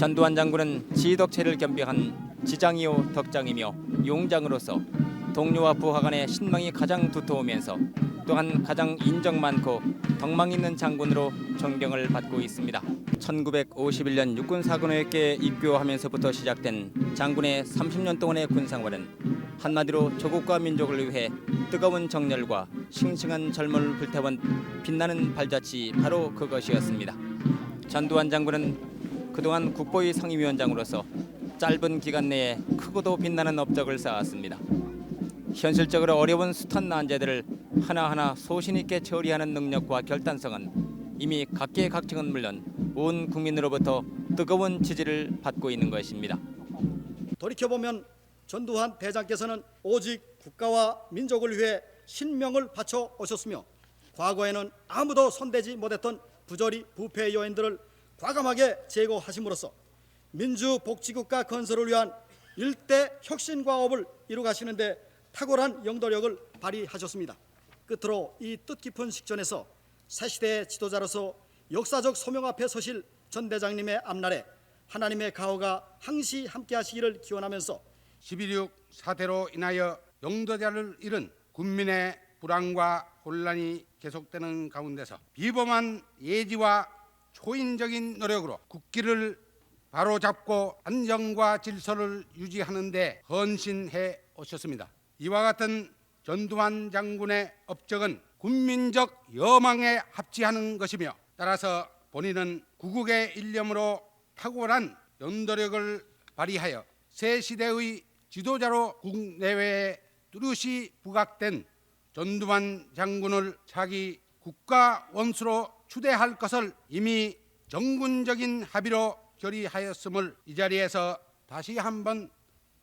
전두환 장군은 지덕체를 겸비한 지장이요 덕장이며 용장으로서 동료와 부하 간의 신망이 가장 두터우면서 또한 가장 인정 많고 덕망 있는 장군으로 존경을 받고 있습니다. 1951년 육군사관학교에 입교하면서부터 시작된 장군의 30년 동안의 군생활은 한마디로 조국과 민족을 위해 뜨거운 정열과 싱싱한 젊음을 불태운 빛나는 발자취 바로 그것이었습니다. 전두환 장군은 그동안 국보위 상임위원장으로서 짧은 기간 내에 크고도 빛나는 업적을 쌓았습니다. 현실적으로 어려운 숱한 난제들을 하나하나 소신 있게 처리하는 능력과 결단성은 이미 각계각층은 물론 온 국민으로부터 뜨거운 지지를 받고 있는 것입니다. 돌이켜보면 전두환 대장께서는 오직 국가와 민족을 위해 신명을 바쳐 오셨으며 과거에는 아무도 손대지 못했던 부조리 부패 요인들을 과감하게 제거하심으로써 민주복지국가 건설을 위한 일대 혁신과업을 이루가시는 데 탁월한 영도력을 발휘하셨습니다. 끝으로 이 뜻깊은 식전에서 새시대의 지도자로서 역사적 소명 앞에 서실 전 대장님의 앞날에 하나님의 가호가 항시 함께하시기를 기원하면서 12.6 사태로 인하여 영도자를 잃은 군민의 불안과 혼란이 계속되는 가운데서 비범한 예지와 초인적인 노력으로 국기를 바로잡고 안정과 질서를 유지하는 데 헌신해 오셨습니다. 이와 같은 전두환 장군의 업적은 군민적 여망에 합치하는 것이며 따라서 본인은 구국의 일념으로 탁월한 연도력을 발휘하여 새 시대의 지도자로 국내외에 뚜렷이 부각된 전두환 장군을 차기 국가 원수로 추대할 것을 이미 정군적인 합의로 결의하였음을 이 자리에서 다시 한번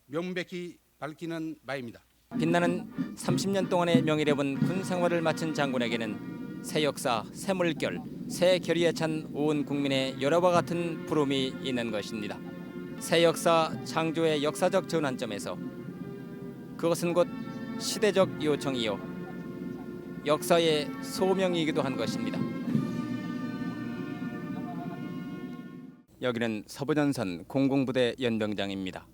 명백히 밝히는 바입니다. 빛나는 30년 동안의 명예롭은 군 생활을 마친 장군에게는 새 역사, 새 물결, 새 결의에 찬 온 국민의 열화와 같은 부름이 있는 것입니다. 새 역사 창조의 역사적 전환점에서 그것은 곧 시대적 요청이요 역사의 소명이기도 한 것입니다. 여기는 서부전선 공공부대 연병장입니다.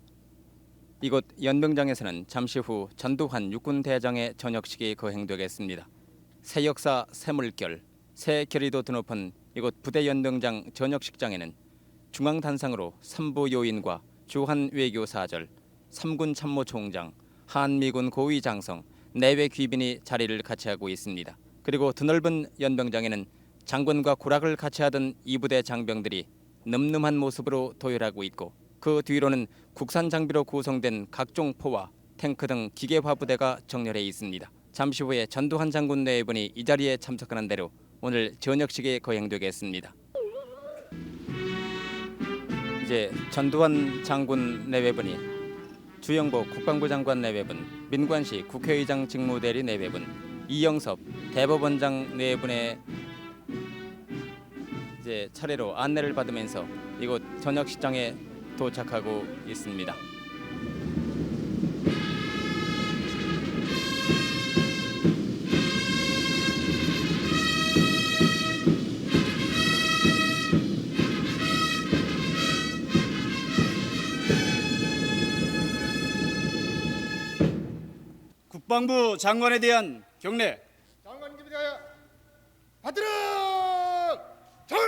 이곳 연병장에서는 잠시 후 전두환 육군대장의 저녁식이 거행되겠습니다. 새 역사, 새 물결, 새 결의도 드높은 이곳 부대 연병장 저녁식장에는 중앙단상으로 3부 요인과 주한 외교사절, 3군 참모총장, 한미군 고위 장성, 내외 귀빈이 자리를 같이 하고 있습니다. 그리고 드넓은 연병장에는 장군과 구락을 같이 하던 이 부대 장병들이 늠름한 모습으로 도열하고 있고 그 뒤로는 국산 장비로 구성된 각종 포와 탱크 등 기계화 부대가 정렬해 있습니다. 잠시 후에 전두환 장군 내외분이 이 자리에 참석하는 대로 오늘 저녁식이 거행되겠습니다. 이제 전두환 장군 내외분이 주영복 국방부 장관 내외분, 민관시 국회의장 직무대리 내외분, 이영섭 대법원장 내외분의 이제 차례로 안내를 받으면서 이곳 저녁식장에 도착하고 있습니다. 국방부 장관에 대한 경례. 장관님께 대하여 받들어 전!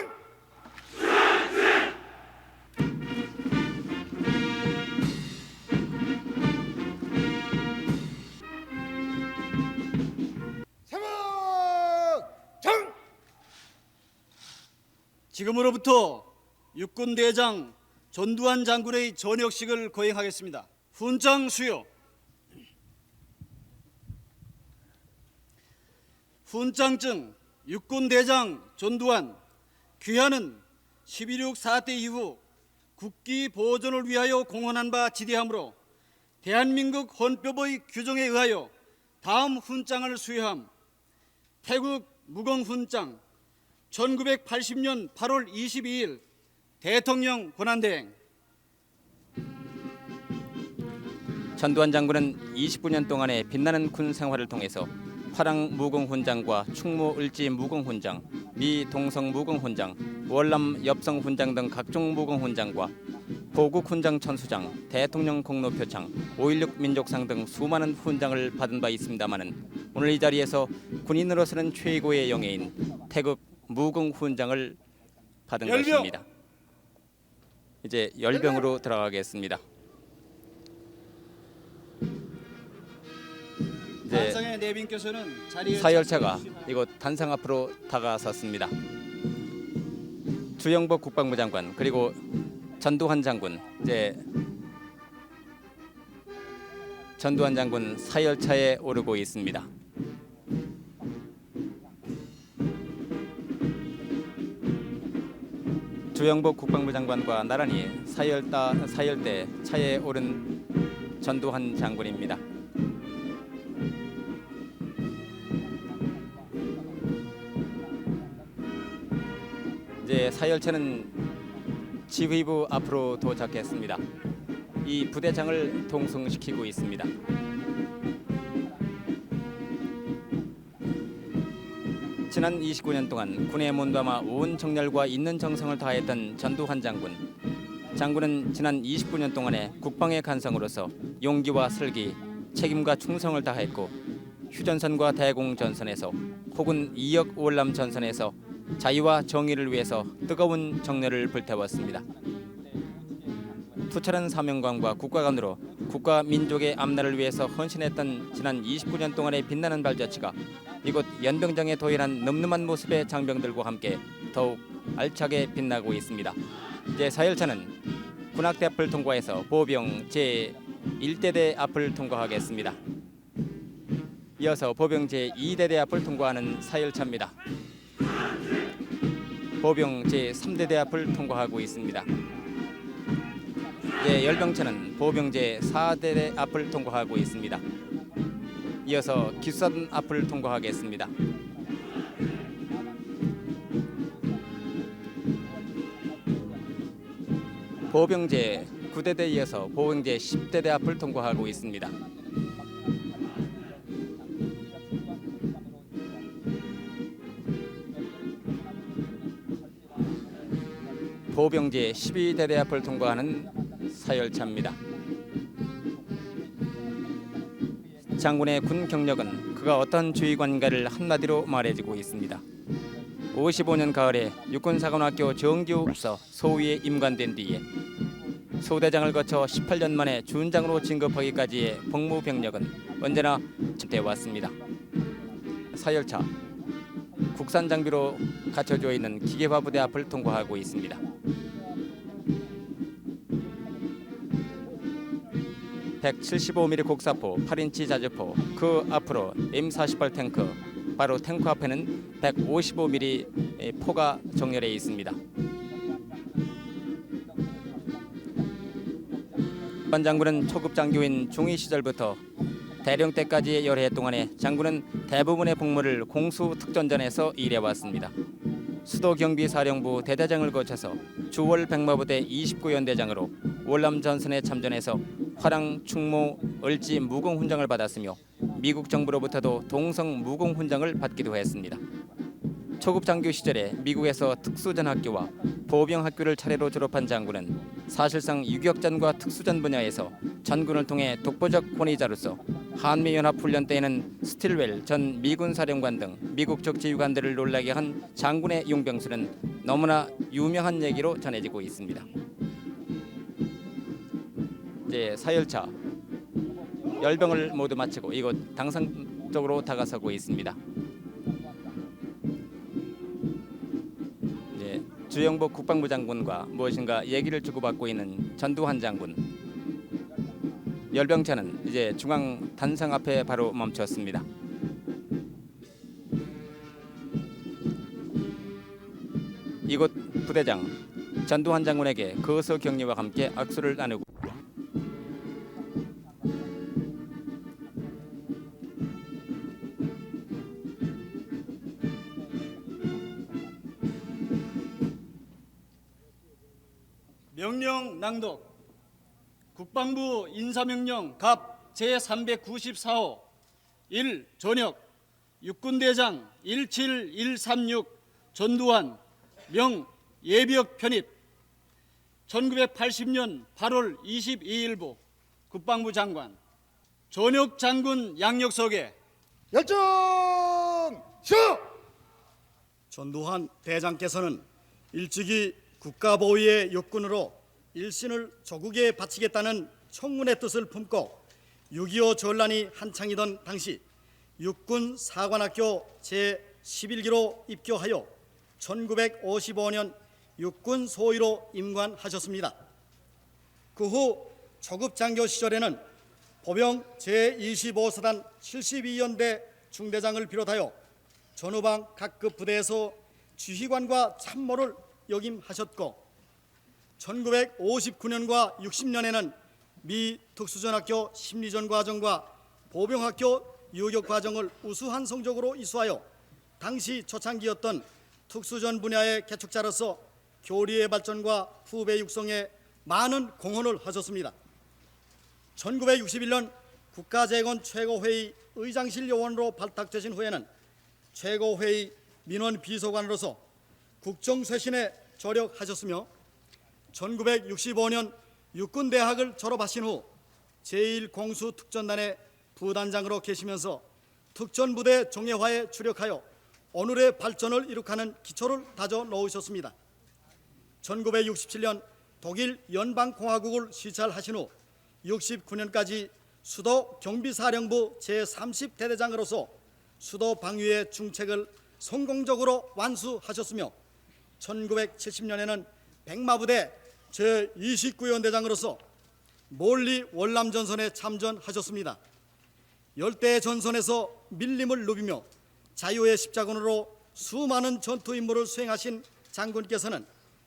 세목 정! 지금으로부터 육군대장 전두환 장군의 저녁식을 거행하겠습니다. 훈장 수여. 훈장증 육군대장 전두환 귀하는 12.6 사태 이후 국기 보존을 위하여 공헌한 바 지대하므로 대한민국 헌법의 규정에 의하여 다음 훈장을 수여함. 태국 무공훈장 1980년 8월 22일 대통령 권한대행. 전두환 장군은 29년 동안의 빛나는 군 생활을 통해서 화랑 무공훈장과 충무 을지 무공훈장, 미 동성 무공훈장, 월남 엽성 훈장 등 각종 무공 훈장과 보국 훈장 천수장, 대통령 공로표창, 5.16 민족상 등 수많은 훈장을 받은 바 있습니다마는 오늘 이 자리에서 군인으로서는 최고의 영예인 태극 무공 훈장을 받은 열병! 것입니다. 이제 열병으로 들어가겠습니다. 이제 단상의 내빈께서는 자리에 사열차가 자리해 이곳 단상 앞으로 다가섰습니다. 주영복 국방부 장관 그리고 전두환 장군, 이제 전두환 장군 사열차에 오르고 있습니다. 주영복 국방부 장관과 나란히 사열대 차에 오른 전두환 장군입니다. 이제 사열차는 지휘부 앞으로 도착했습니다. 이 부대장을 동승시키고 있습니다. 지난 29년 동안 군에 몸담아 온 정열과 있는 정성을 다했던 전두환 장군. 장군은 지난 29년 동안의 국방의 간성으로서 용기와 슬기, 책임과 충성을 다했고 휴전선과 대공전선에서 혹은 이역 월남 전선에서 자유와 정의를 위해서 뜨거운 정열을 불태웠습니다. 투철한 사명감과 국가관으로 국가 민족의 앞날을 위해서 헌신했던 지난 29년 동안의 빛나는 발자취가 이곳 연병장에 도일한 늠름한 모습의 장병들과 함께 더욱 알차게 빛나고 있습니다. 이제 사열차는 군악대 앞을 통과해서 보병 제1대대 앞을 통과하겠습니다. 이어서 보병 제2대대 앞을 통과하는 사열차입니다. 보병 제3대대 앞을 통과하고 있습니다. 이제 열병차는 보병 제4대대 앞을 통과하고 있습니다. 이어서 기수사단 앞을 통과하겠습니다. 보병 제9대대 이어서 보병 제10대대 앞을 통과하고 있습니다. 보병 제12대대 앞을 통과하는 사열차입니다. 장군의 군 경력은 그가 어떤 주의관인가를 한마디로 말해주고 있습니다. 55년 가을에 육군사관학교 정규서 소위에 임관된 뒤에 소대장을 거쳐 18년 만에 준장으로 진급하기까지의 복무 병력은 언제나 집대 왔습니다. 사열차 국산 장비로 갖춰져 있는 기계화 부대 앞을 통과하고 있습니다. 175mm 곡사포, 8인치 자주포, 그 앞으로 M48 탱크, 바로 탱크 앞에는 155mm 포가 정렬해 있습니다. 반 장군은 초급 장교인 중2 시절부터 대령 때까지의 여러 해 동안에 장군은 대부분의 복무를 공수특전전에서 일해왔습니다. 수도경비사령부 대대장을 거쳐서 주월 백마부대 29연대장으로 월남 전선에 참전해서 화랑, 충무, 을지 무공훈장을 받았으며 미국 정부로부터도 동성 무공훈장을 받기도 했습니다. 초급 장교 시절에 미국에서 특수전학교와 보병학교를 차례로 졸업한 장군은 사실상 유격전과 특수전 분야에서 전군을 통해 독보적 권위자로서 한미연합훈련 때에는 스틸웰 전 미군 사령관 등 미국 적 지휘관들을 놀라게 한 장군의 용병술은 너무나 유명한 얘기로 전해지고 있습니다. 이제 사열차 열병을 모두 마치고 이곳 당상 쪽으로 다가서고 있습니다. 이제 주영복 국방부 장군과 무엇인가 얘기를 주고받고 있는 전두환 장군. 열병차는 이제 중앙 단상 앞에 바로 멈췄습니다. 이곳 부대장 전두환 장군에게 거서 격려와 함께 악수를 나누고 명령 낭독. 국방부 인사명령 갑 제394호 1. 전역 육군대장 17136 전두환 명 예비역 편입, 1980년 8월 22일부 국방부 장관, 전역 장군 양력석에 열정 시오. 전두환 대장께서는 일찍이 국가보위의 육군으로 일신을 조국에 바치겠다는 청문의 뜻을 품고 6.25 전란이 한창이던 당시 육군 사관학교 제11기로 입교하여 1955년 육군 소위로 임관하셨습니다. 그 후 초급 장교 시절에는 보병 제25사단 72연대 중대장을 비롯하여 전후방 각급 부대에서 지휘관과 참모를 역임하셨고 1959년과 60년에는 미 특수전학교 심리전 과정과 보병학교 유격 과정을 우수한 성적으로 이수하여 당시 초창기였던 특수전 분야의 개척자로서 교리의 발전과 후배 육성에 많은 공헌을 하셨습니다. 1961년 국가재건 최고회의 의장실 요원으로 발탁되신 후에는 최고회의 민원 비서관으로서 국정쇄신에 조력하셨으며 1965년 육군대학을 졸업하신 후 제1공수특전단의 부단장으로 계시면서 특전부대 정예화에 주력하여 오늘의 발전을 이룩하는 기초를 다져 놓으셨습니다. 1967년 독일 연방공화국을 시찰하신 후 69년까지 수도 경비사령부 제30대대장으로서 수도 방위의 중책을 성공적으로 완수하셨으며 1970년에는 백마부대 제29연대장으로서 몰리 월남전선에 참전하셨습니다. 열대전선에서 밀림을 누비며 자유의 십자군으로 수많은 전투 임무를 수행하신 장군께서는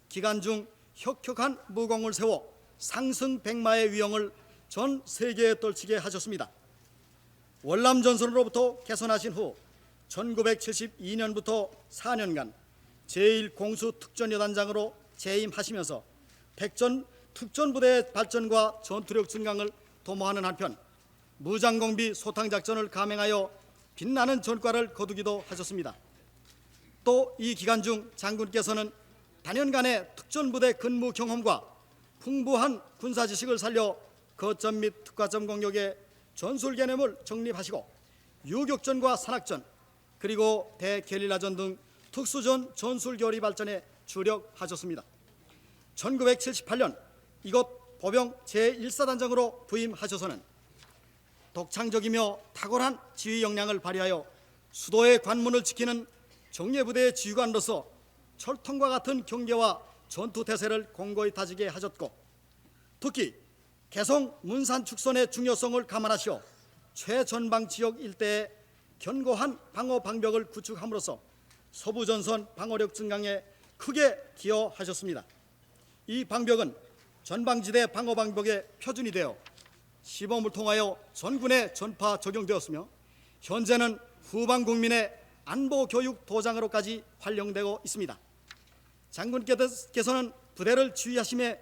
기간 중 혁혁한 무공을 세워 상승백마의 위용을 전 세계에 떨치게 하셨습니다. 월남전선으로부터 개선하신 후 1972년부터 4년간 제1공수특전여단장으로 재임하시면서 백전 특전부대의 발전과 전투력 증강을 도모하는 한편 무장공비 소탕작전을 감행하여 빛나는 전과를 거두기도 하셨습니다. 또 이 기간 중 장군께서는 단연간의 특전부대 근무 경험과 풍부한 군사지식을 살려 거점 및 특과점 공격의 전술 개념을 정립하시고 유격전과 산악전 그리고 대게릴라전 등 특수전 전술 교리 발전에 주력하셨습니다. 1978년 이곳 보병 제1사단장으로 부임하셔서는 독창적이며 탁월한 지휘 역량을 발휘하여 수도의 관문을 지키는 정예부대의 지휘관으로서 철통과 같은 경계와 전투태세를 공고히 다지게 하셨고 특히 개성 문산 축선의 중요성을 감안하시어 최전방 지역 일대에 견고한 방어 방벽을 구축함으로써 서부전선 방어력 증강에 크게 기여하셨습니다. 이 방벽은 전방지대 방어 방벽의 표준이 되어 시범을 통하여 전군에 전파 적용되었으며 현재는 후방 국민의 안보 교육 도장으로까지 활용되고 있습니다. 장군께서는 부대를 지휘하심에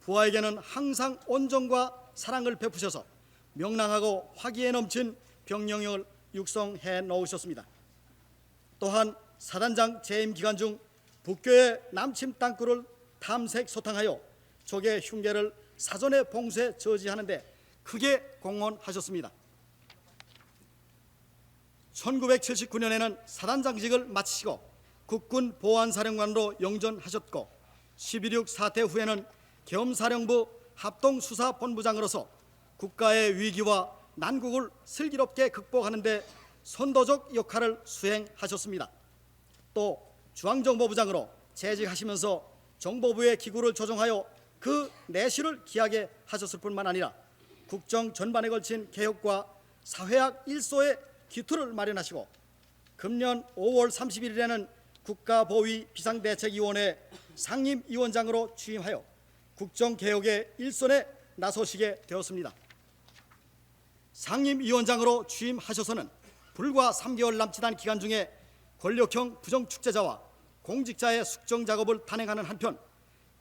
부하에게는 항상 온정과 사랑을 베푸셔서 명랑하고 화기에 넘친 병력을 육성해 놓으셨습니다. 또한 사단장 재임 기간 중 북교의 남침 땅굴을 탐색 소탕하여 적의 흉계를 사전에 봉쇄 저지하는 데 크게 공헌하셨습니다. 1979년에는 사단장직을 마치시고 국군 보안사령관으로 영전하셨고 12.6 사태 후에는 겸사령부 합동수사본부장으로서 국가의 위기와 난국을 슬기롭게 극복하는 데 선도적 역할을 수행하셨습니다. 또 중앙정보부장으로 재직하시면서 정보부의 기구를 조정하여 그 내실을 기하게 하셨을 뿐만 아니라 국정 전반에 걸친 개혁과 사회학 일소의 기틀을 마련하시고 금년 5월 31일에는 국가보위 비상대책위원회 상임위원장으로 취임하여 국정개혁의 일선에 나서시게 되었습니다. 상임위원장으로 취임하셔서는 불과 3개월 남짓한 기간 중에 권력형 부정축제자와 공직자의 숙정 작업을 단행하는 한편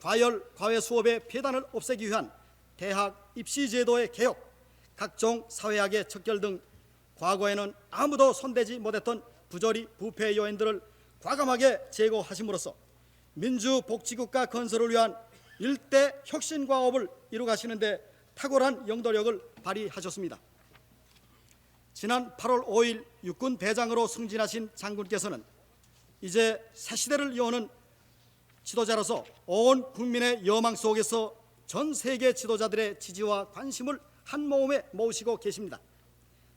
과열, 과외 수업의 폐단을 없애기 위한 대학 입시 제도의 개혁, 각종 사회학의 척결 등 과거에는 아무도 손대지 못했던 부조리 부패 요인들을 과감하게 제거하심으로써 민주복지국가 건설을 위한 일대 혁신과업을 이루가시는 데 탁월한 영도력을 발휘하셨습니다. 지난 8월 5일 육군 대장으로 승진하신 장군께서는 이제 새 시대를 이어오는 지도자로서 온 국민의 여망 속에서 전 세계 지도자들의 지지와 관심을 한 모음에 모으시고 계십니다.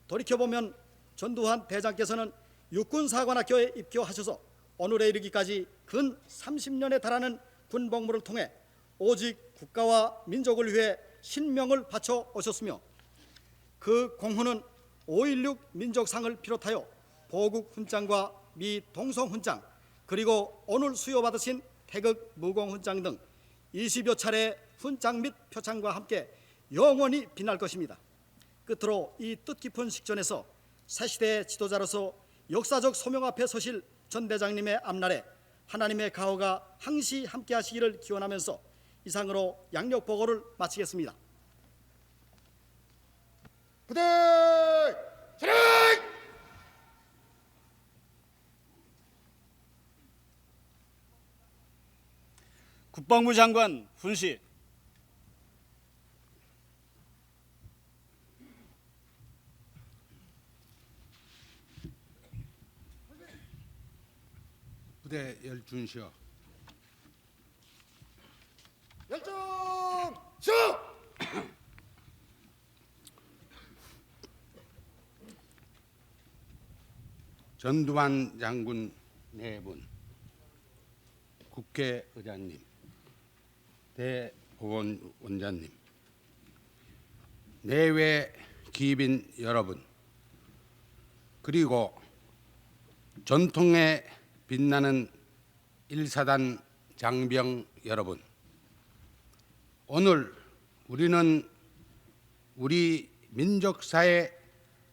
돌이켜보면 전두환 대장께서는 육군사관학교에 입교하셔서 오늘에 이르기까지 근 30년에 달하는 군복무를 통해 오직 국가와 민족을 위해 신명을 바쳐 오셨으며 그 공헌은 5.16 민족상을 비롯하여 보국훈장과 미 동성훈장 그리고 오늘 수여받으신 태극 무공훈장 등 20여 차례 훈장 및 표창과 함께 영원히 빛날 것입니다. 끝으로 이 뜻깊은 식전에서 새시대의 지도자로서 역사적 소명 앞에 서실 전 대장님의 앞날에 하나님의 가호가 항시 함께 하시기를 기원하면서 이상으로 양력보고를 마치겠습니다. 부대 차렷! 국방부 장관 훈시. 부대 열준시어. 열정 시 전두환 장군 네 분, 국회의장님, 대법원원장님, 내외 기빈 여러분, 그리고 전통에 빛나는 1사단 장병 여러분, 오늘 우리는 우리 민족사의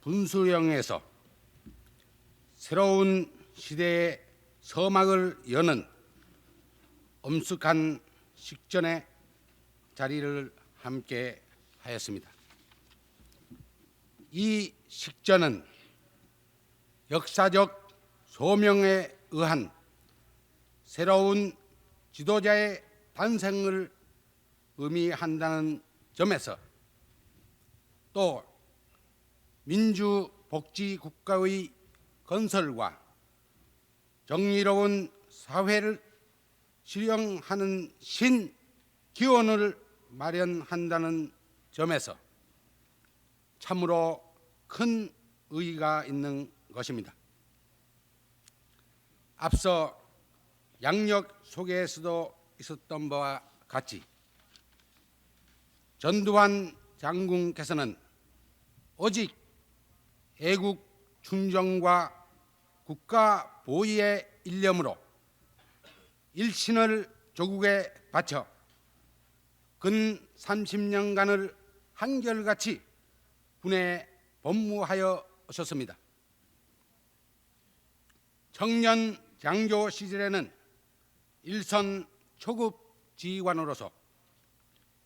분수령에서 새로운 시대의 서막을 여는 엄숙한 식전에 자리를 함께 하였습니다. 이 식전은 역사적 소명에 의한 새로운 지도자의 탄생을 의미한다는 점에서 또 민주복지국가의 건설과 정의로운 사회를 실현하는 신기원을 마련한다는 점에서 참으로 큰 의의가 있는 것입니다. 앞서 양력 소개에서도 있었던 바와 같이 전두환 장군께서는 오직 애국 충정과 국가 보위의 일념으로 일신을 조국에 바쳐 근 30년간을 한결같이 군에 복무하여 오셨습니다. 청년 장교 시절에는 일선 초급 지휘관으로서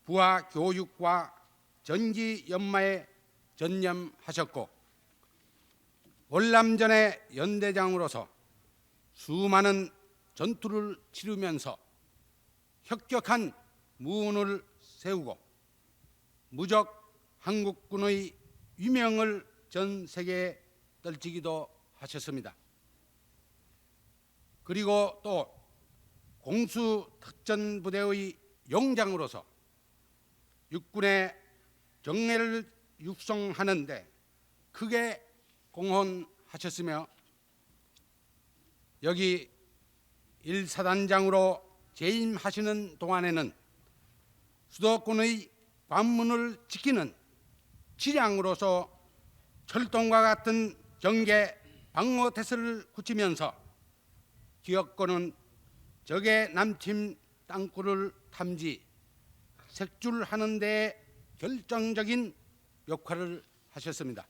부하 교육과 전기 연마에 전념하셨고 월남전의 연대장으로서 수많은 전투를 치르면서 혁혁한 무운을 세우고 무적 한국군의 위명을 전 세계에 떨치기도 하셨습니다. 그리고 또 공수특전부대의 용장으로서 육군의 정예를 육성하는 데 크게 공헌하셨으며 여기 1사단장으로 재임하시는 동안에는 수도권의 관문을 지키는 지량으로서 철동과 같은 경계 방어 태세를 굳히면서 기업권은 적의 남침 땅굴을 탐지, 색출하는 데 결정적인 역할을 하셨습니다.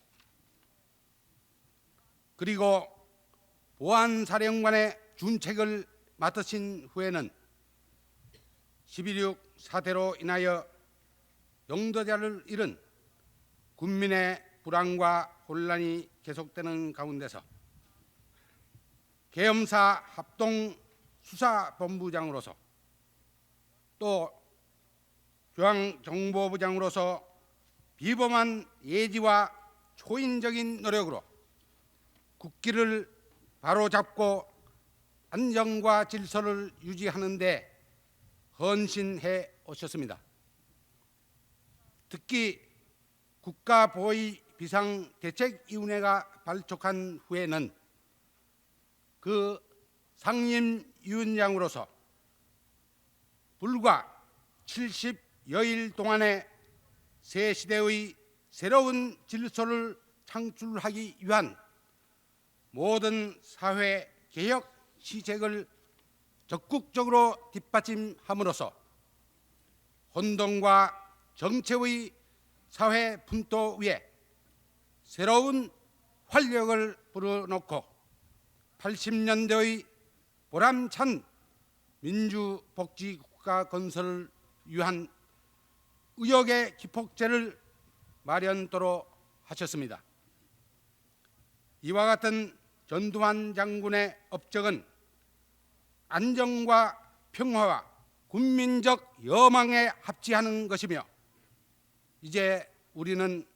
그리고 보안사령관의 준책을 맡으신 후에는 11.6 사태로 인하여 영도자를 잃은 군민의 불안과 혼란이 계속되는 가운데서 계엄사 합동 수사본부장으로서 또 중앙정보부장으로서 비범한 예지와 초인적인 노력으로 국기를 바로잡고 안정과 질서를 유지하는 데 헌신해 오셨습니다. 특히 국가보위 비상대책위원회가 발족한 후에는 그 상임위원장으로서 불과 70여일 동안에 새 시대의 새로운 질서를 창출하기 위한 모든 사회 개혁 시책을 적극적으로 뒷받침함으로써 혼돈과 정체의 사회 분토 위에 새로운 활력을 불어넣고 80년대의 보람찬 민주복지국가 건설을 위한 의욕의 기폭제를 마련토록 하셨습니다. 이와 같은 전두환 장군의 업적은 안정과 평화와 국민적 여망에 합치하는 것이며 이제 우리는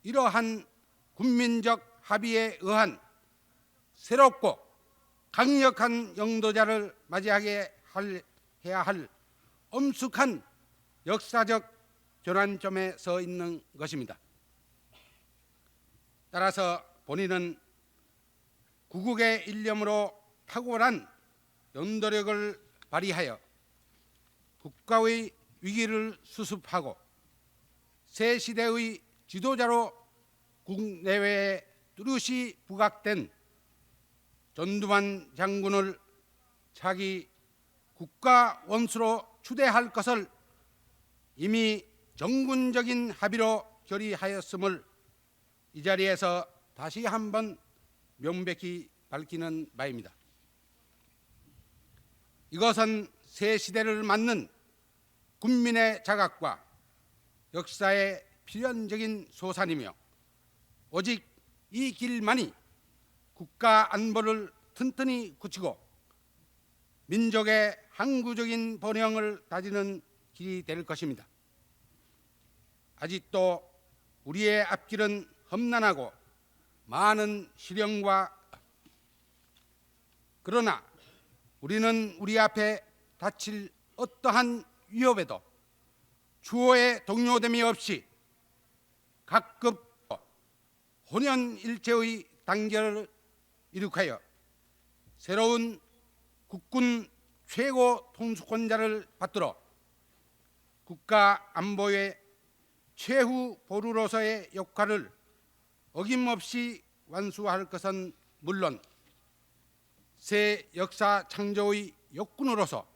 이러한 국민적 합의에 의한 새롭고 강력한 영도자를 맞이하게 해야 할 엄숙한 역사적 전환점에 서 있는 것입니다. 따라서 본인은 구국의 일념으로 탁월한 연도력을 발휘하여 국가의 위기를 수습하고 새 시대의 지도자로 국내외에 뚜렷이 부각된 전두환 장군을 차기 국가 원수로 추대할 것을 이미 정군적인 합의로 결의하였음을 이 자리에서 다시 한번 명백히 밝히는 바입니다. 이것은 새 시대를 맞는 국민의 자각과 역사의 필연적인 소산이며 오직 이 길만이 국가 안보를 튼튼히 굳히고 민족의 항구적인 번영을 다지는 길이 될 것입니다. 아직도 우리의 앞길은 험난하고 많은 시련과 그러나 우리는 우리 앞에 닥칠 어떠한 위협에도 추호의 동요됨이 없이 각급 혼연일체의 단결을 이룩하여 새로운 국군 최고 통수권자를 받들어 국가 안보의 최후 보루로서의 역할을 어김없이 완수할 것은 물론 새 역사 창조의 역군으로서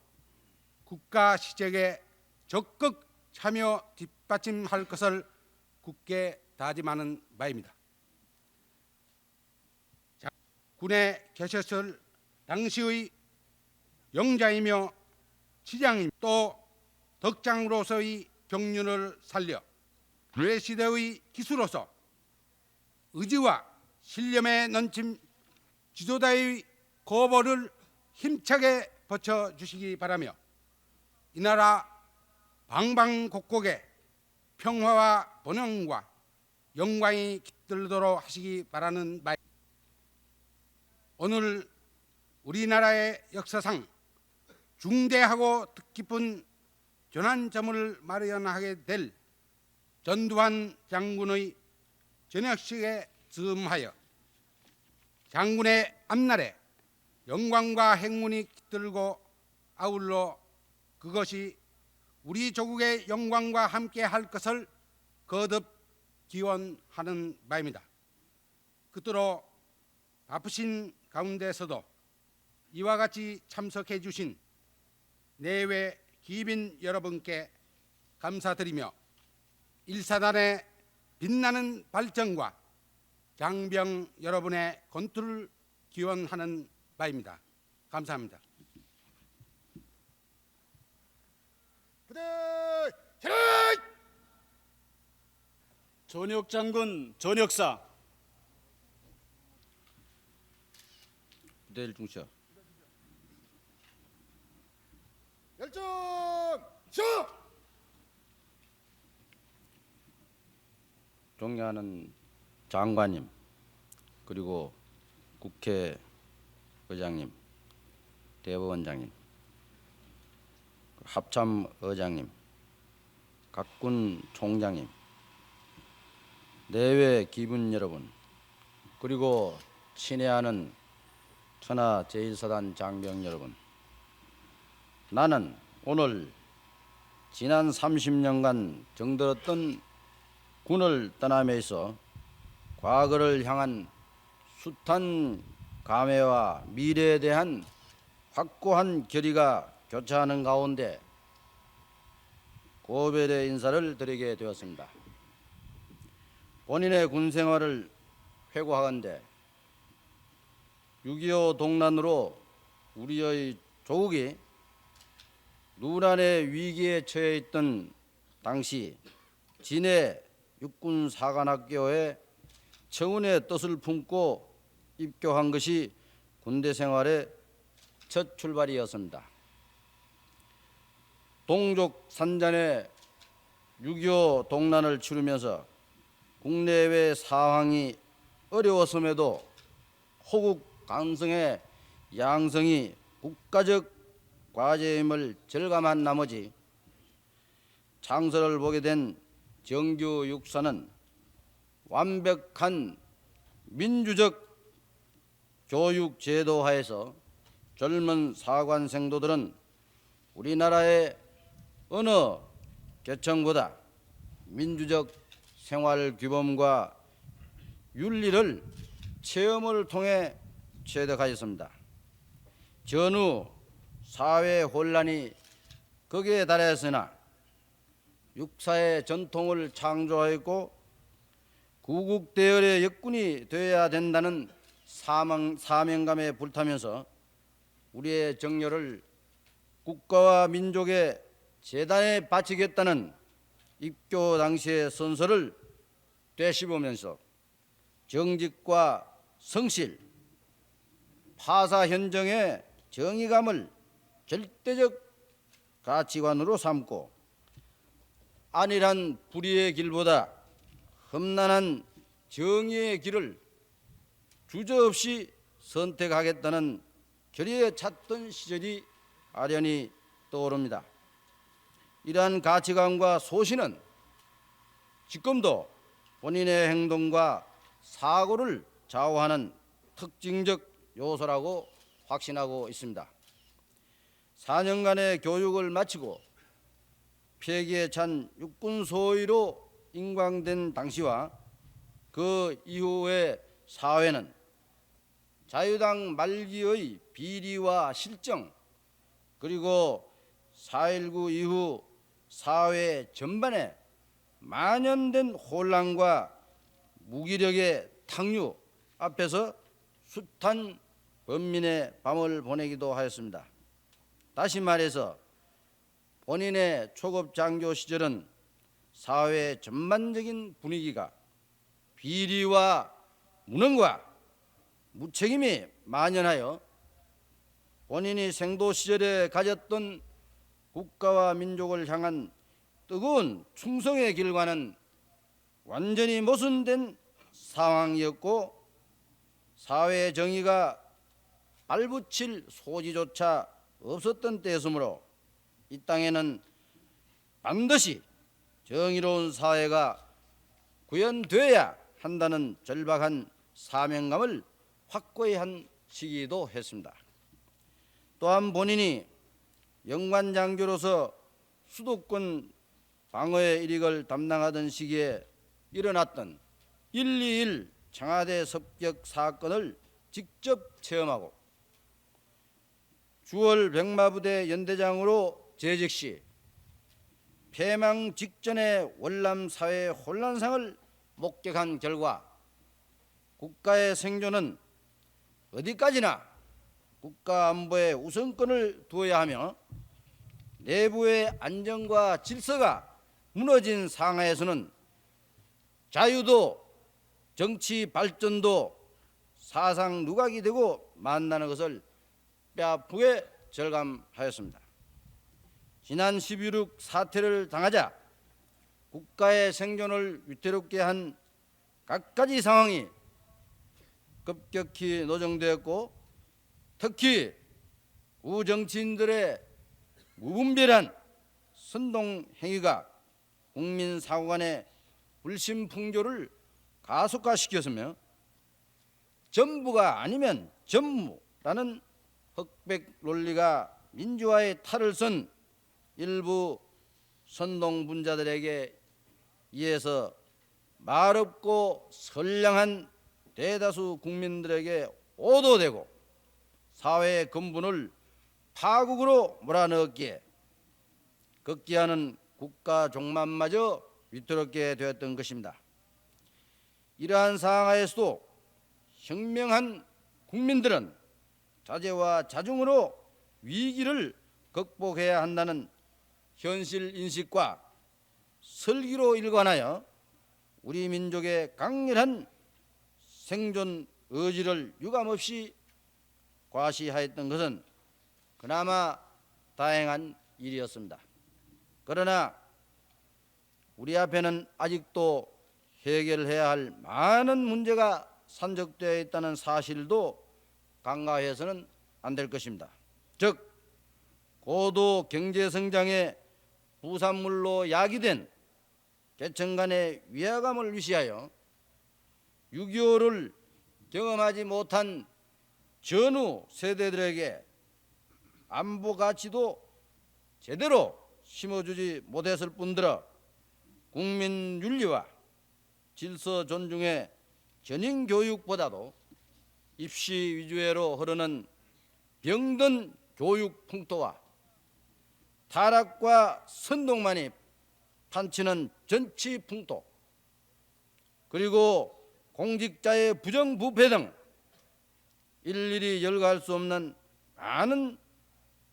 국가 시책에 적극 참여 뒷받침할 것을 굳게 다짐하는 바입니다. 군에 계셨을 당시의 영자이며 치장임 또 덕장으로서의 경륜을 살려 뇌 시대의 기수로서 의지와 신념에 넘친 지도자의 거벌을 힘차게 버텨주시기 바라며 이 나라 방방곡곡에 평화와 번영과 영광이 깃들도록 하시기 바라는 바입니다. 오늘 우리나라의 역사상 중대하고 뜻깊은 전환점을 마련하게 될 전두환 장군의 전역식에 즈음하여 장군의 앞날에 영광과 행운이 깃들고 아울러 그것이 우리 조국의 영광과 함께 할 것을 거듭 기원하는 바입니다. 그토록 바쁘신 가운데서도 이와 같이 참석해 주신 내외 기빈 여러분께 감사드리며 일사단의 빛나는 발전과 장병 여러분의 건투를 기원하는 바입니다. 감사합니다. 부대 차렷! 전역 장군 전역사 부대 1중사 결정 시 존경하는 장관님, 그리고 국회의장님, 대법원장님, 합참의장님, 각군 총장님, 내외 기분 여러분, 그리고 친애하는 천하 제1사단 장병 여러분, 나는 오늘 지난 30년간 정들었던 군을 떠남에 있어 과거를 향한 숱한 감회와 미래에 대한 확고한 결의가 교차하는 가운데 고별의 인사를 드리게 되었습니다. 본인의 군 생활을 회고하건대 6.25 동란으로 우리의 조국이 누란의 위기에 처해 있던 당시 진해 육군사관학교에 청운의 뜻을 품고 입교한 것이 군대 생활의 첫 출발이었습니다. 동족 산전의 6.25 동란을 치르면서 국내외 상황이 어려웠음에도 호국 강성의 양성이 국가적 과제임을 절감한 나머지 창설을 보게 된 정규 육사는 완벽한 민주적 교육 제도 하에서 젊은 사관생도들은 우리나라의 어느 계층보다 민주적 생활 규범과 윤리를 체험을 통해 체득하였습니다. 전후 사회 혼란이 극에 달했으나 육사의 전통을 창조하였고 구국대열의 역군이 되어야 된다는 사명감에 불타면서 우리의 정열을 국가와 민족의 재단에 바치겠다는 입교 당시의 선서를 되씹으면서 정직과 성실, 파사 현정의 정의감을 절대적 가치관으로 삼고 안일한 불의의 길보다 험난한 정의의 길을 주저없이 선택하겠다는 결의에 찼던 시절이 아련히 떠오릅니다. 이러한 가치관과 소신은 지금도 본인의 행동과 사고를 좌우하는 특징적 요소라고 확신하고 있습니다. 4년간의 교육을 마치고 폐기에 찬 육군 소위로 임광된 당시와 그 이후의 사회는 자유당 말기의 비리와 실정, 그리고 4.19 이후 사회 전반에 만연된 혼란과 무기력의 탕류 앞에서 숱한 범민의 밤을 보내기도 하였습니다. 다시 말해서 본인의 초급 장교 시절은 사회 전반적인 분위기가 비리와 무능과 무책임이 만연하여 본인이 생도 시절에 가졌던 국가와 민족을 향한 뜨거운 충성의 길과는 완전히 모순된 상황이었고 사회 정의가 발붙일 소지조차 없었던 때였으므로 이 땅에는 반드시 정의로운 사회가 구현되어야 한다는 절박한 사명감을 확고히 한 시기이기도 했습니다. 또한 본인이 영관장교로서 수도권 방어의 일익을 담당하던 시기에 일어났던 121 청와대 습격 사건을 직접 체험하고 주월 백마부대 연대장으로 재직 시 폐망 직전의 월남 사회 혼란상을 목격한 결과 국가의 생존은 어디까지나 국가 안보에 우선권을 두어야 하며 내부의 안정과 질서가 무너진 상하에서는 자유도 정치 발전도 사상 누각이 되고 만나는 것을 뼈아프게 절감하였습니다. 지난 12.6 사태를 당하자 국가의 생존을 위태롭게 한 갖가지 상황이 급격히 노정되었고, 특히 우정치인들의 무분별한 선동 행위가 국민 사고 간의 불신 풍조를 가속화시켰으며, 전부가 아니면 전무라는 흑백 논리가 민주화의 탈을 쓴 일부 선동분자들에게 의해서 말없고 선량한 대다수 국민들에게 오도되고 사회의 근본을 파국으로 몰아넣었기에 극기하는 국가 종말마저 위태롭게 되었던 것입니다. 이러한 상황 하에서도 현명한 국민들은 자제와 자중으로 위기를 극복해야 한다는 현실 인식과 설기로 일관하여 우리 민족의 강렬한 생존 의지를 유감없이 과시하였던 것은 그나마 다행한 일이었습니다. 그러나 우리 앞에는 아직도 해결해야 할 많은 문제가 산적되어 있다는 사실도 간과해서는 안 될 것입니다. 즉, 고도 경제성장의 부산물로 야기된 계층 간의 위화감을 위시하여 6.25를 경험하지 못한 전후 세대들에게 안보 가치도 제대로 심어주지 못했을 뿐더러 국민 윤리와 질서 존중의 전인 교육보다도 입시 위주로 흐르는 병든 교육 풍토와 타락과 선동만이 판치는 정치 풍토, 그리고 공직자의 부정부패 등 일일이 열거할 수 없는 많은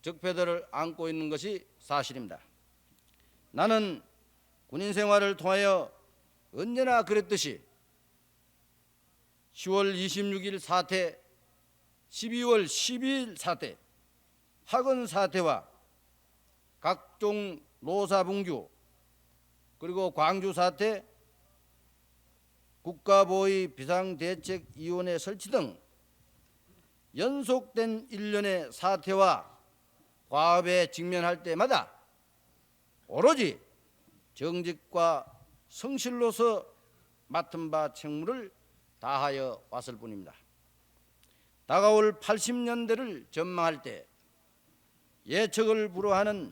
적폐들을 안고 있는 것이 사실입니다. 나는 군인 생활을 통하여 언제나 그랬듯이 10월 26일 사태, 12월 12일 사태, 학원 사태와 각종 노사분규, 그리고 광주 사태, 국가보위 비상대책위원회 설치 등 연속된 일련의 사태와 과업에 직면할 때마다 오로지 정직과 성실로서 맡은 바 책무를 다하여 왔을 뿐입니다. 다가올 80년대를 전망할 때 예측을 불허하는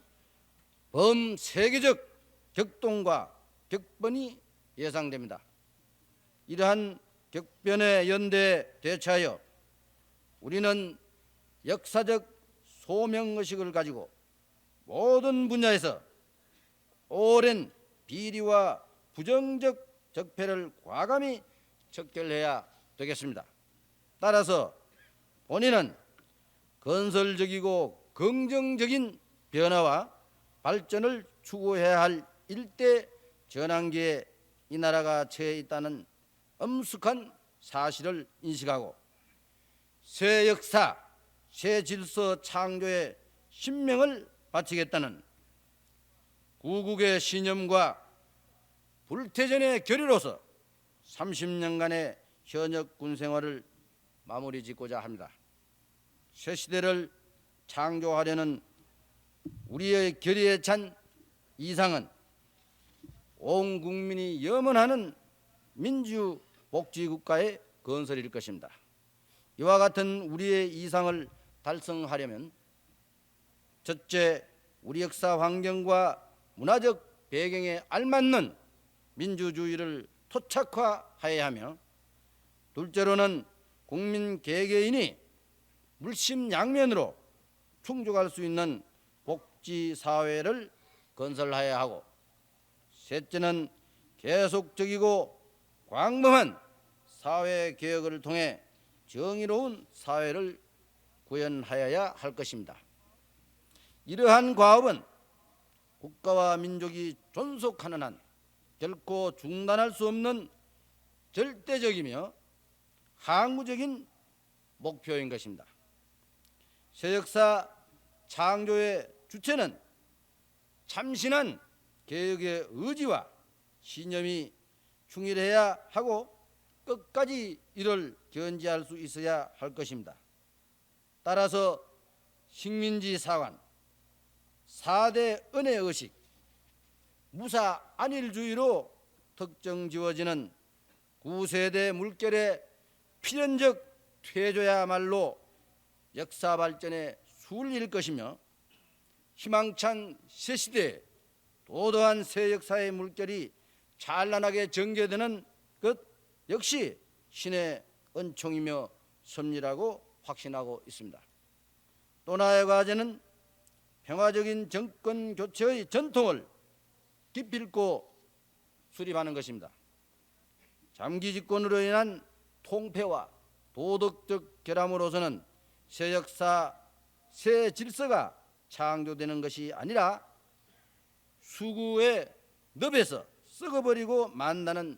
범세계적 격동과 격변이 예상됩니다. 이러한 격변에 연대에 대처하여 우리는 역사적 소명의식을 가지고 모든 분야에서 오랜 비리와 부정적 적폐를 과감히 척결해야 되겠습니다. 따라서 본인은 건설적이고 긍정적인 변화와 발전을 추구해야 할 일대 전환기에 이 나라가 처해 있다는 엄숙한 사실을 인식하고 새 역사, 새 질서 창조의 신명을 바치겠다는 구국의 신념과 불태전의 결의로서 30년간의 현역 군 생활을 마무리 짓고자 합니다. 새 시대를 창조하려는 우리의 결의에 찬 이상은 온 국민이 염원하는 민주복지국가의 건설일 것입니다. 이와 같은 우리의 이상을 달성하려면 첫째, 우리 역사 환경과 문화적 배경에 알맞는 민주주의를 토착화해야 하며, 둘째로는 국민 개개인이 물심양면으로 충족할 수 있는 복지사회를 건설해야 하고, 셋째는 계속적이고 광범한 사회개혁을 통해 정의로운 사회를 구현하여야 할 것입니다. 이러한 과업은 국가와 민족이 존속하는 한 결코 중단할 수 없는 절대적이며 항구적인 목표인 것입니다. 새 역사 창조의 주체는 참신한 개혁의 의지와 신념이 충실해야 하고 끝까지 이를 견지할 수 있어야 할 것입니다. 따라서 식민지 사관, 4대 은혜 의식, 무사 안일주의로 특정 지어지는 9세대 물결의 필연적 퇴조야말로 역사 발전의 순리일 것이며 희망찬 새시대에 도도한 새 역사의 물결이 찬란하게 전개되는 것 역시 신의 은총이며 섭리라고 확신하고 있습니다. 또 나아가서는 평화적인 정권 교체의 전통을 기필코 수립하는 것입니다. 장기 집권으로 인한 통폐와 도덕적 결함으로서는 새 역사, 새 질서가 창조되는 것이 아니라 수구의 늪에서 썩어버리고 만나는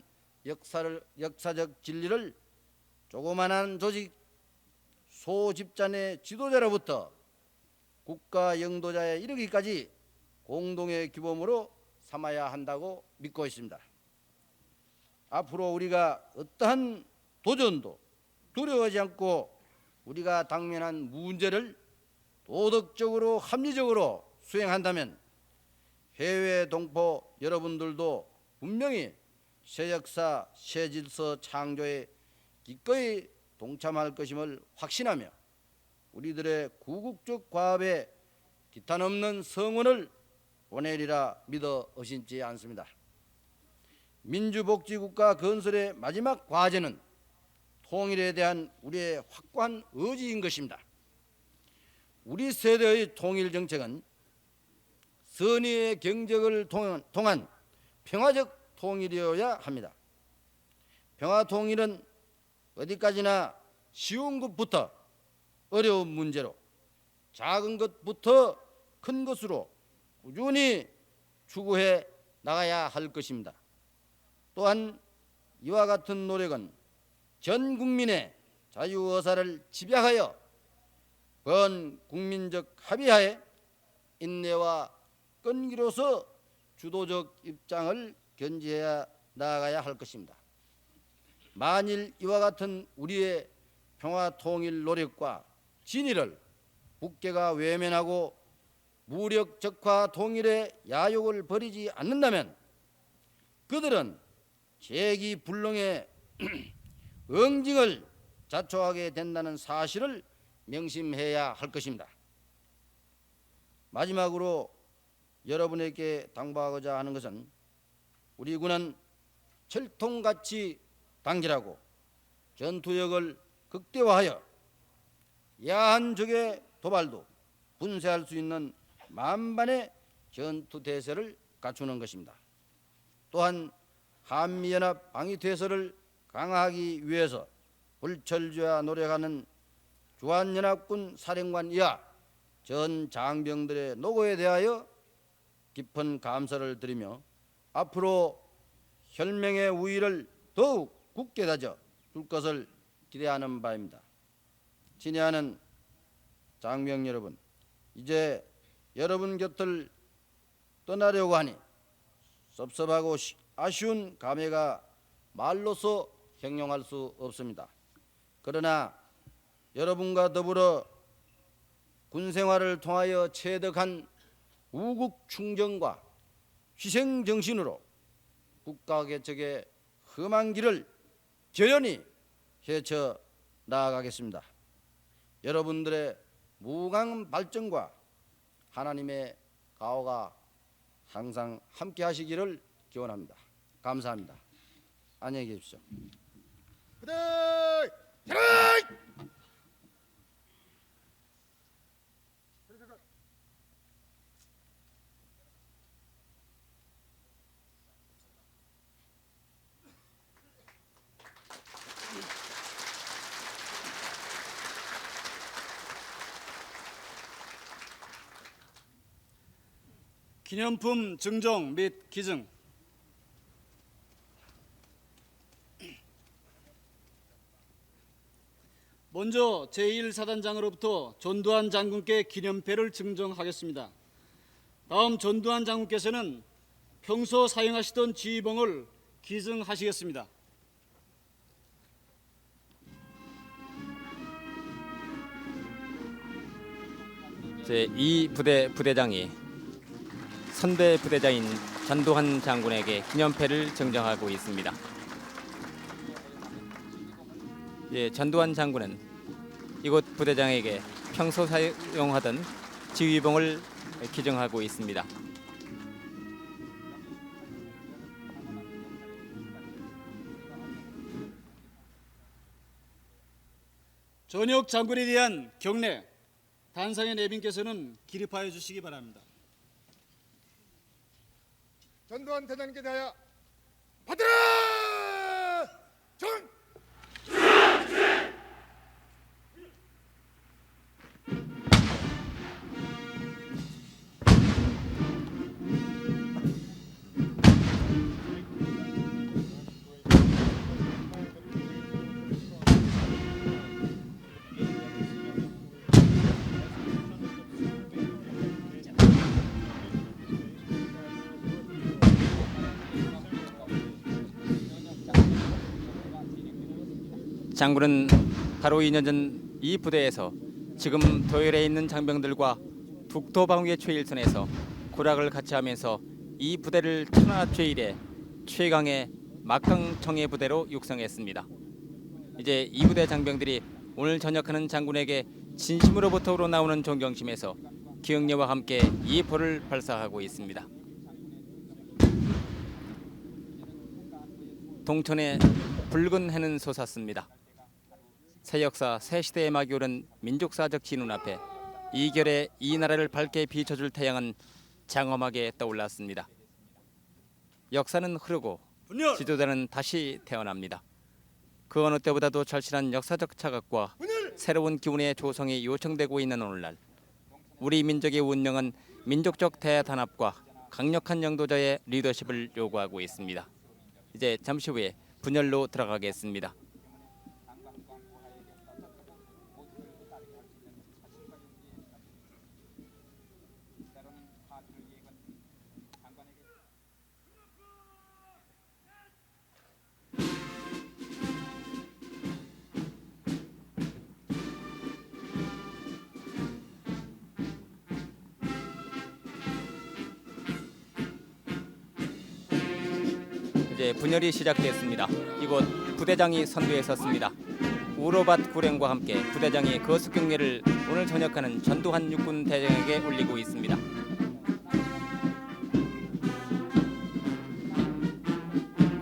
역사적 진리를 조그만한 조직 소집단의 지도자로부터 국가 영도자에 이르기까지 공동의 규범으로 삼아야 한다고 믿고 있습니다. 앞으로 우리가 어떠한 도전도 두려워하지 않고 우리가 당면한 문제를 도덕적으로 합리적으로 수행한다면 해외 동포 여러분들도 분명히 새 역사, 새 질서 창조에 기꺼이 동참할 것임을 확신하며 우리들의 구국적 과업에 기탄 없는 성원을 보내리라 믿어 의심치 않습니다. 민주복지국가 건설의 마지막 과제는 통일에 대한 우리의 확고한 의지인 것입니다. 우리 세대의 통일 정책은 선의의 경쟁을 통한 평화적 통일이어야 합니다. 평화 통일은 어디까지나 쉬운 것부터 어려운 문제로, 작은 것부터 큰 것으로 꾸준히 추구해 나가야 할 것입니다. 또한 이와 같은 노력은 전 국민의 자유의사를 집약하여 본 국민적 합의하에 인내와 끈기로서 주도적 입장을 견지해 나아가야 할 것입니다. 만일 이와 같은 우리의 평화 통일 노력과 진의를 국계가 외면하고 무력 적화 통일의 야욕을 버리지 않는다면 그들은 재기불능의 응징을 자초하게 된다는 사실을 명심해야 할 것입니다. 마지막으로 여러분에게 당부하고자 하는 것은 우리 군은 철통같이 단결하고 전투력을 극대화하여 야한 적의 도발도 분쇄할 수 있는 만반의 전투 태세를 갖추는 것입니다. 또한 한미연합 방위태세를 강화하기 위해서 불철주야 노력하는 주한연합군 사령관 이하 전 장병들의 노고에 대하여 깊은 감사를 드리며 앞으로 혈맹의 우위를 더욱 굳게 다져 줄 것을 기대하는 바입니다. 친애하는 장병 여러분, 이제 여러분 곁을 떠나려고 하니 섭섭하고 아쉬운 감회가 말로서 형용할 수 없습니다. 그러나 여러분과 더불어 군생활을 통하여 체득한 우국 충정과 희생 정신으로 국가 개척의 험한 길을 결연히 헤쳐 나아가겠습니다. 여러분들의 무궁한 발전과 하나님의 가호가 항상 함께 하시기를 기원합니다. 감사합니다. 안녕히 계십시오. 부대 차렷! 기념품 증정 및 기증. 먼저 제1사단장으로부터 전두환 장군께 기념패를 증정하겠습니다. 다음 전두환 장군께서는 평소 사용하시던 지휘봉을 기증하시겠습니다. 제2부대 부대장이 선대 부대장인 전두환 장군에게 기념패를 증정하고 있습니다. 전두환 장군은 이곳 부대장에게 평소 사용하던 지휘봉을 기증하고 있습니다. 전역 장군에 대한 경례 단상의 내빈께서는 기립하여 주시기 바랍니다. 전두환 대장님께 대하여 받으라! 전! 장군은 바로 2년 전 이 부대에서 지금 도열에 있는 장병들과 북토방위의 최일선에서 고락을 같이 하면서 이 부대를 천하 최일의 최강의 막강 청해 부대로 육성했습니다. 이제 이 부대 장병들이 오늘 전역하는 장군에게 진심으로부터 우러나오는 존경심에서 기억례와 함께 이 포를 발사하고 있습니다. 동천에 붉은 해는 솟았습니다. 새 역사, 새 시대의 막이 오른 민족사적 진운 앞에 이결의 이 나라를 밝게 비춰줄 태양은 장엄하게 떠올랐습니다. 역사는 흐르고 분열! 지도자는 다시 태어납니다. 그 어느 때보다도 절실한 역사적 자각과 새로운 기운의 조성이 요청되고 있는 오늘날, 우리 민족의 운명은 민족적 대단합과 강력한 영도자의 리더십을 요구하고 있습니다. 이제 잠시 후에 분열로 들어가겠습니다. 이제 분열이 시작됐습니다. 이곳 부대장이 선두에 섰습니다. 우로밭 구령과 함께 부대장이 거수 경례를 오늘 전역하는 전두환 육군 대장에게 올리고 있습니다.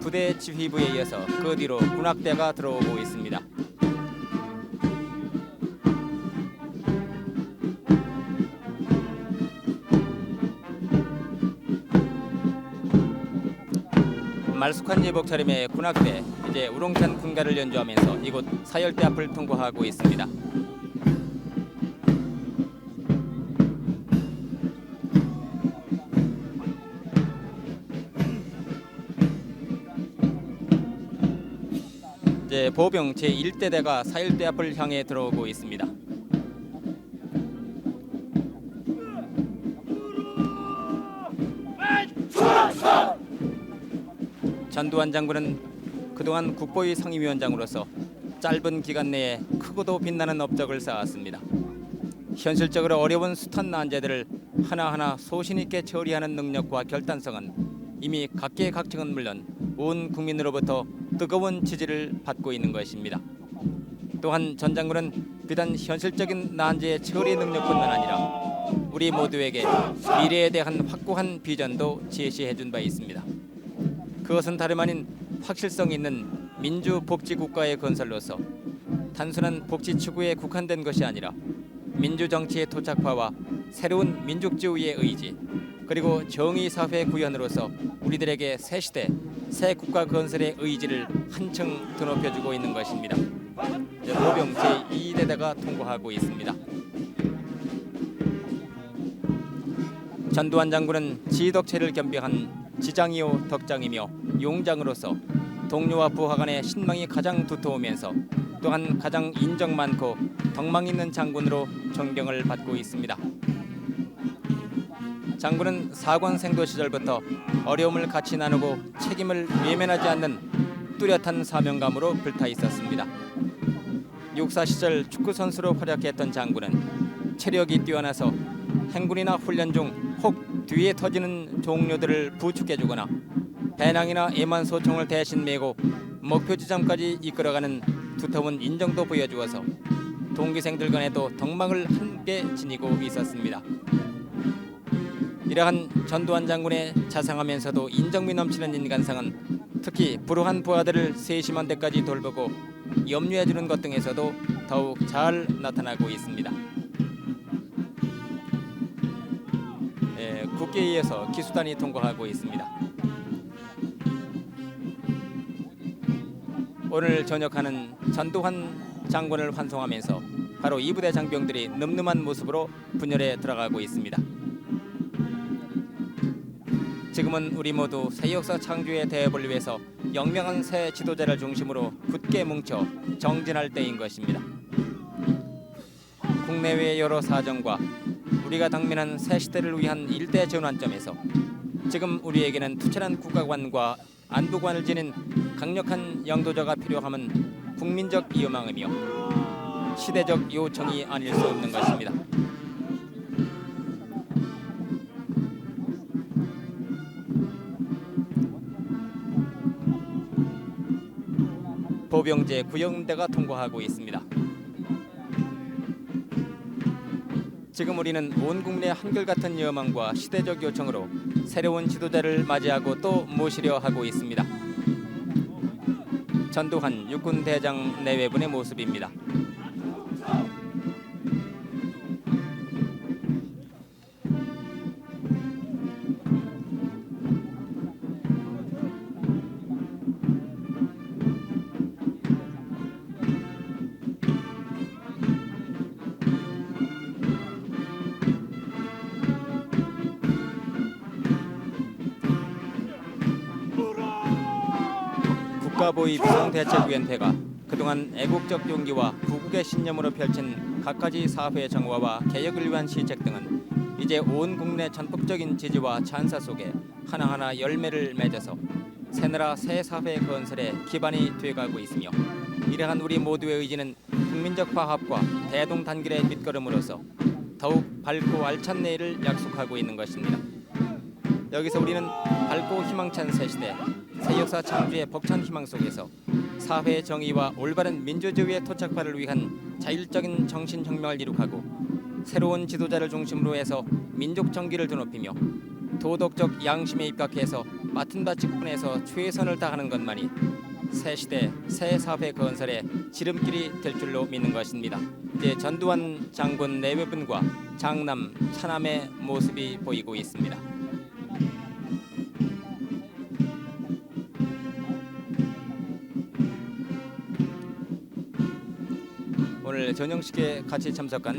부대 지휘부에 이어서 그 뒤로 군악대가 들어오고 있습니다. 말쑥한 예복 차림의 군악대, 이제 우롱찬 군가를 연주하면서 이곳 사열대 앞을 통과하고 있습니다. 이제 보병 제1대대가 사열대 앞을 향해 들어오고 있습니다. 전두환 장군은 그동안 국보위 상임위원장으로서 짧은 기간 내에 크고도 빛나는 업적을 쌓았습니다. 현실적으로 어려운 숱한 난제들을 하나하나 소신 있게 처리하는 능력과 결단성은 이미 각계각층은 물론 온 국민으로부터 뜨거운 지지를 받고 있는 것입니다. 또한 전 장군은 비단 현실적인 난제의 처리 능력뿐만 아니라 우리 모두에게 미래에 대한 확고한 비전도 제시해 준 바 있습니다. 그것은 다름 아닌 확실성 있는 민주복지국가의 건설로서 단순한 복지 추구에 국한된 것이 아니라 민주정치의 토착화와 새로운 민족주의의 의지, 그리고 정의사회 구현으로서 우리들에게 새 시대, 새 국가 건설의 의지를 한층 드높여주고 있는 것입니다. 보병 제2대대가 통과하고 있습니다. 전두환 장군은 지덕체를 겸비한 지장이요 덕장이며 용장으로서 동료와 부하 간의 신망이 가장 두터우면서 또한 가장 인정 많고 덕망 있는 장군으로 존경을 받고 있습니다. 장군은 사관생도 시절부터 어려움을 같이 나누고 책임을 외면하지 않는 뚜렷한 사명감으로 불타 있었습니다. 육사 시절 축구 선수로 활약했던 장군은 체력이 뛰어나서 행군이나 훈련 중 혹 뒤에 터지는 종료들을 부축해주거나 배낭이나 애만소총을 대신 메고 목표 지점까지 이끌어가는 두터운 인정도 보여주어서 동기생들 간에도 덕망을 함께 지니고 있었습니다. 이러한 전두환 장군의 자상하면서도 인정미 넘치는 인간상은 특히 불우한 부하들을 세심한 데까지 돌보고 염려해주는 것 등에서도 더욱 잘 나타나고 있습니다. 국회의에서 기수단이 통과하고 있습니다. 오늘 전역하는 전두환 장군을 환송하면서 바로 이 부대 장병들이 늠름한 모습으로 분열에 들어가고 있습니다. 지금은 우리 모두 새 역사 창조의 대업을 위해서 영명한 새 지도자를 중심으로 굳게 뭉쳐 정진할 때인 것입니다. 국내외 여러 사정과 우리가 당면한 새 시대를 위한 일대 전환점에서 지금 우리에게는 투철한 국가관과 안보관을 지닌 강력한 영도자가 필요함은 국민적 여망이며 시대적 요청이 아닐 수 없는 것입니다. 보병제 구역대가 통과하고 있습니다. 지금 우리는 온 국민의 한결같은 여망과 시대적 요청으로 새로운 지도자를 맞이하고 또 모시려 하고 있습니다. 전두환 육군대장 내외분의 모습입니다. 국가보위 비상대책위원회가 그동안 애국적 용기와 구국의 신념으로 펼친 갖가지 사회 정화와 개혁을 위한 시책 등은 이제 온 국내 전폭적인 지지와 찬사 속에 하나하나 열매를 맺어서 새나라 새 사회 건설의 기반이 되어가고 있으며 이러한 우리 모두의 의지는 국민적 화합과 대동단결의 밑거름으로서 더욱 밝고 알찬 내일을 약속하고 있는 것입니다. 여기서 우리는 밝고 희망찬 새시대 새 역사 창조의 벅찬 희망 속에서 사회의 정의와 올바른 민주주의의 토착화를 위한 자율적인 정신혁명을 이룩하고 새로운 지도자를 중심으로 해서 민족 정기를 드높이며 도덕적 양심에 입각해서 맡은 바 직분에서 최선을 다하는 것만이 새 시대 새 사회 건설의 지름길이 될 줄로 믿는 것입니다. 이제 전두환 장군 내외분과 장남 차남의 모습이 보이고 있습니다. 오늘 전형식에 같이 참석한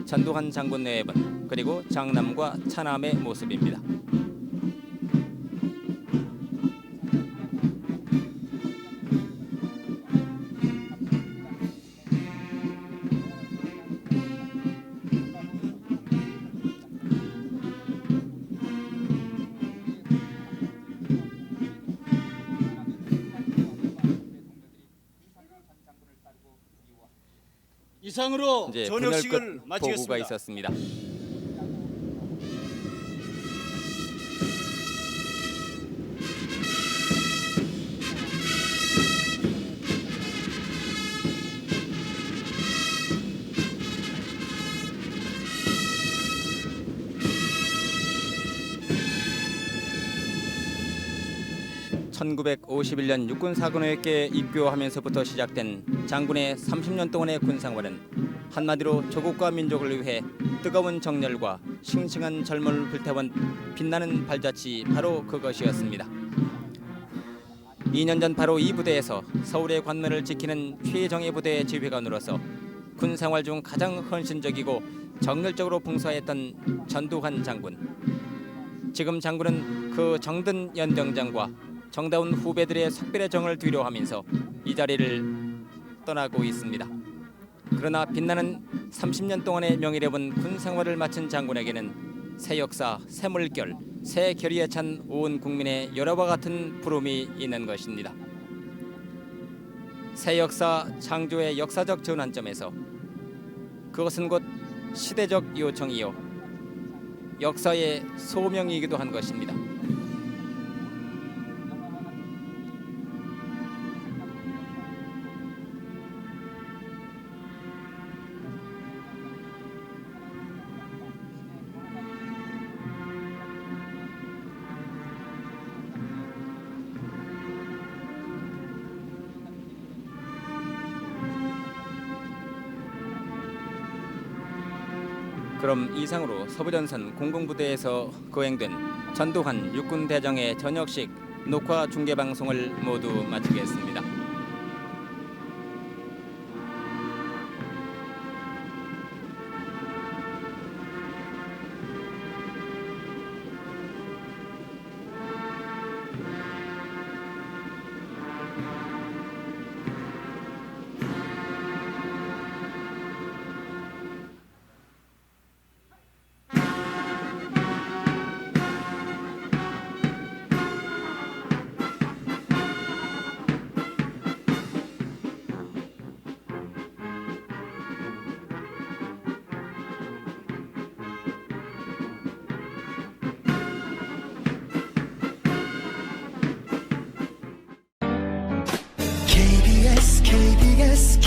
전두환 장군 내외분 그리고 장남과 차남의 모습입니다. 이상으로 이제 전역식을 분열 끝 보고가 마치겠습니다. 있었습니다. (1951년) 육군사관학교에 입교하면서부터 시작된 장군의 30년 동안의 군생활은 한마디로 조국과 민족을 위해 뜨거운 정열과 싱싱한 젊음을 불태운 빛나는 발자취 바로 그것이었습니다. 2년 전 바로 이 부대에서 서울의 관문을 지키는 최정예 부대의 지휘관으로서 군생활 중 가장 헌신적이고 정열적으로 봉사했던 전두환 장군. 지금 장군은 그 정든 연병장과 정다운 후배들의 석별의 정을 뒤로하면서 이 자리를 떠나고 있습니다. 그러나 빛나는 30년 동안의 명예롭은 군 생활을 마친 장군에게는 새 역사, 새 물결, 새 결의에 찬 온 국민의 열화와 같은 부름이 있는 것입니다. 새 역사 창조의 역사적 전환점에서 그것은 곧 시대적 요청이요 역사의 소명이기도 한 것입니다. 그럼 이상으로 서부전선 공공부대에서 거행된 전두환 육군대장의 저녁식 녹화 중계방송을 모두 마치겠습니다. KBS